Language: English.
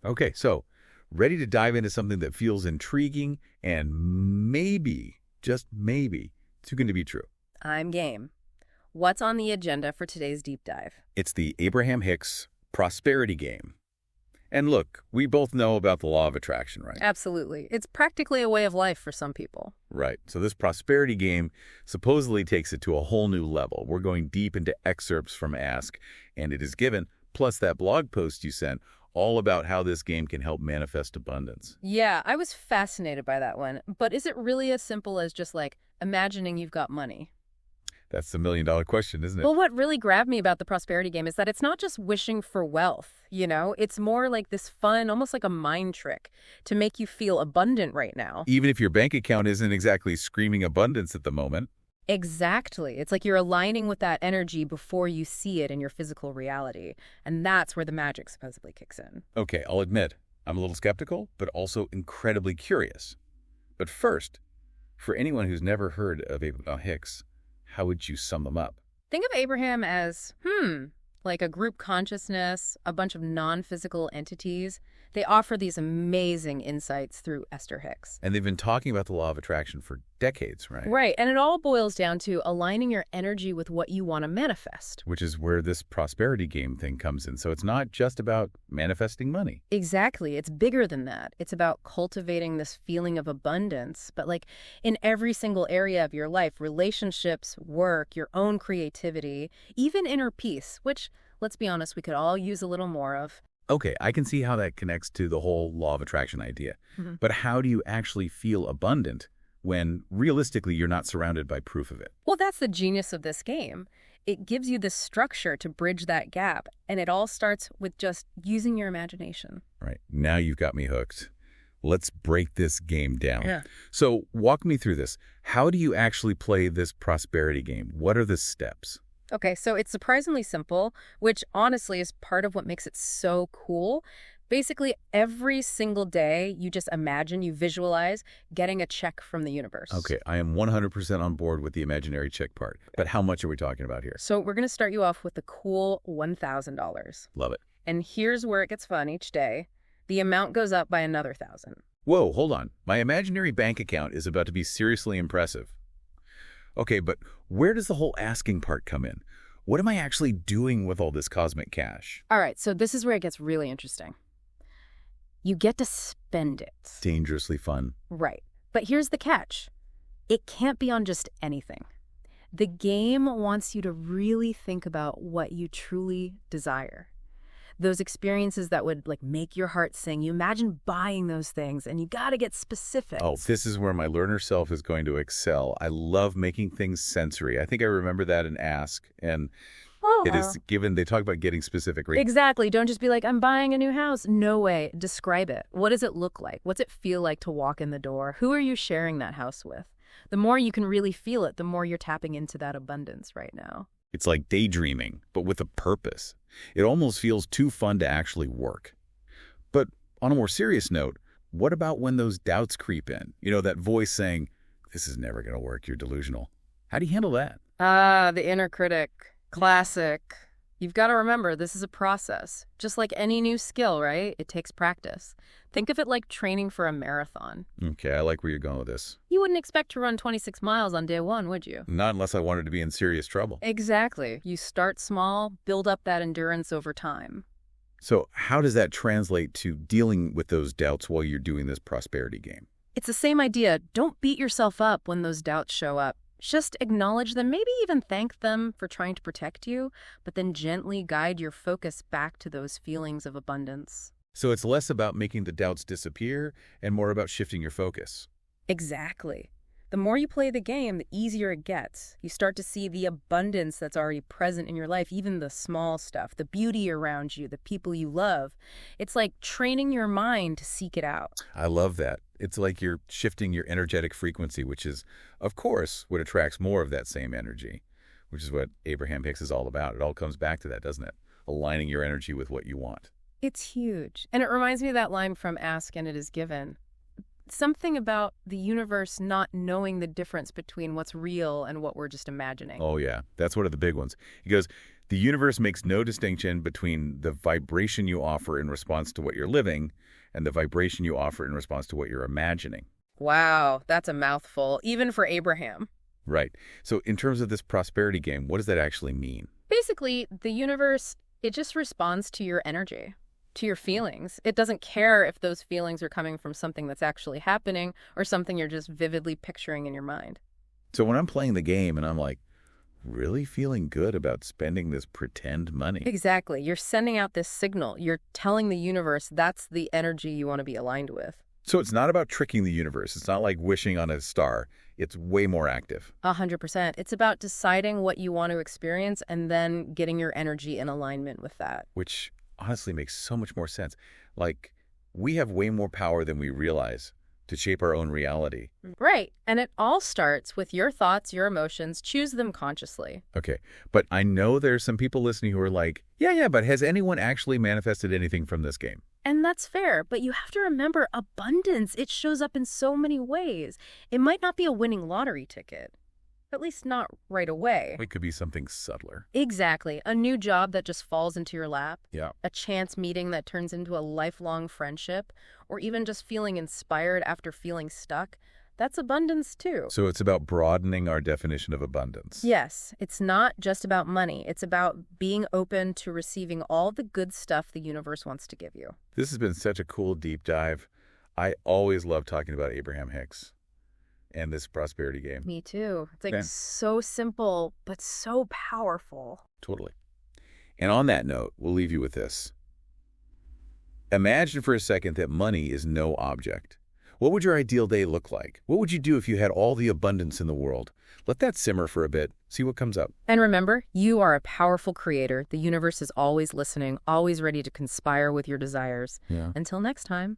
Okay, so ready to dive into something that feels intriguing and maybe, just maybe, too good to be true. I'm game. What's on the agenda for today's deep dive? It's the Abraham Hicks prosperity game. And look, we both know about the law of attraction, right? Absolutely. It's practically a way of life for some people. Right. So this prosperity game supposedly takes it to a whole new level. We're going deep into excerpts from Ask, and it is given, plus that blog post you sent, all about how this game can help manifest abundance. Yeah, I was fascinated by that one. But is it really as simple as just like imagining you've got money? That's the million-dollar question, isn't it? Well, what really grabbed me about the prosperity game is that it's not just wishing for wealth, It's more like this fun, almost like a mind trick to make you feel abundant right now. Even if your bank account isn't exactly screaming abundance at the moment. Exactly. It's like you're aligning with that energy before you see it in your physical reality. And that's where the magic supposedly kicks in. Okay, I'll admit, I'm a little skeptical, but also incredibly curious. But first, for anyone who's never heard of Abraham Hicks, how would you sum them up? Think of Abraham as, like a group consciousness, a bunch of non-physical entities. They offer these amazing insights through Esther Hicks. And they've been talking about the law of attraction for decades, right? Right, and it all boils down to aligning your energy with what you want to manifest. Which is where this prosperity game thing comes in. So it's not just about manifesting money. Exactly. It's bigger than that. It's about cultivating this feeling of abundance, but like in every single area of your life, relationships, work, your own creativity, even inner peace, which, let's be honest, we could all use a little more of. Okay, I can see how that connects to the whole law of attraction idea. Mm-hmm. But how do you actually feel abundant when realistically you're not surrounded by proof of it? Well, that's the genius of this game. It gives you this structure to bridge that gap, and it all starts with just using your imagination. Right. Now you've got me hooked. Let's break this game down. Yeah. So walk me through this. How do you actually play this prosperity game? What are the steps? Okay, so it's surprisingly simple, which honestly is part of what makes it so cool. Basically, every single day, you just imagine, you visualize getting a check from the universe. Okay, I am 100% on board with the imaginary check part. But how much are we talking about here? So we're going to start you off with the cool $1,000. Love it. And here's where it gets fun each day. The amount goes up by another 1,000. Whoa, hold on. My imaginary bank account is about to be seriously impressive. Okay, but where does the whole asking part come in? What am I actually doing with all this cosmic cash? All right, so this is where it gets really interesting. You get to spend it. Dangerously fun. Right. But here's the catch. It can't be on just anything. The game wants you to really think about what you truly desire. Those experiences that would make your heart sing. You imagine buying those things, and you got to get specific. Oh, this is where my learner self is going to excel. I love making things sensory. I think I remember that in Ask, and it is given, they talk about getting specific. Right? Exactly. Don't just be like, I'm buying a new house. No way. Describe it. What does it look like? What's it feel like to walk in the door? Who are you sharing that house with? The more you can really feel it, the more you're tapping into that abundance right now. It's like daydreaming, but with a purpose. It almost feels too fun to actually work. But on a more serious note, what about when those doubts creep in? You know, that voice saying, this is never going to work, you're delusional. How do you handle that? The inner critic. Classic. You've got to remember, this is a process. Just like any new skill, right? It takes practice. Think of it like training for a marathon. Okay, I like where you're going with this. You wouldn't expect to run 26 miles on day one, would you? Not unless I wanted to be in serious trouble. Exactly. You start small, build up that endurance over time. So how does that translate to dealing with those doubts while you're doing this prosperity game? It's the same idea. Don't beat yourself up when those doubts show up. Just acknowledge them, maybe even thank them for trying to protect you, but then gently guide your focus back to those feelings of abundance. So it's less about making the doubts disappear and more about shifting your focus. Exactly. The more you play the game, the easier it gets. You start to see the abundance that's already present in your life, even the small stuff, the beauty around you, the people you love. It's like training your mind to seek it out. I love that. It's like you're shifting your energetic frequency, which is, of course, what attracts more of that same energy, which is what Abraham Hicks is all about. It all comes back to that, doesn't it? Aligning your energy with what you want. It's huge. And it reminds me of that line from Ask and It Is Given. something about the universe not knowing the difference between what's real and what we're just imagining. Oh, yeah. That's one of the big ones. He goes, the universe makes no distinction between the vibration you offer in response to what you're living and the vibration you offer in response to what you're imagining. Wow, that's a mouthful, even for Abraham. Right. So in terms of this prosperity game, what does that actually mean? Basically, the universe, it just responds to your energy, to your feelings. It doesn't care if those feelings are coming from something that's actually happening or something you're just vividly picturing in your mind. So when I'm playing the game and I'm like, really feeling good about spending this pretend money. Exactly. You're sending out this signal. You're telling the universe that's the energy you want to be aligned with. So it's not about tricking the universe. It's not like wishing on a star. It's way more active. 100%. It's about deciding what you want to experience and then getting your energy in alignment with that. Which honestly makes so much more sense. Like, we have way more power than we realize to shape our own reality. Right. And it all starts with your thoughts, your emotions. Choose them consciously. Okay. But I know there's some people listening who are like, yeah, but has anyone actually manifested anything from this game? And that's fair, but you have to remember abundance. It shows up in so many ways. It might not be a winning lottery ticket, at least not right away. It could be something subtler. Exactly. A new job that just falls into your lap. Yeah. A chance meeting that turns into a lifelong friendship, or even just feeling inspired after feeling stuck. That's abundance too. So it's about broadening our definition of abundance. Yes, it's not just about money. It's about being open to receiving all the good stuff the universe wants to give you. This has been such a cool deep dive. I always love talking about Abraham Hicks and this prosperity game. Me too. It's like Yeah. so simple, but so powerful. Totally. And on that note, we'll leave you with this. Imagine for a second that money is no object. What would your ideal day look like? What would you do if you had all the abundance in the world? Let that simmer for a bit. See what comes up. And remember, you are a powerful creator. The universe is always listening, always ready to conspire with your desires. Yeah. Until next time.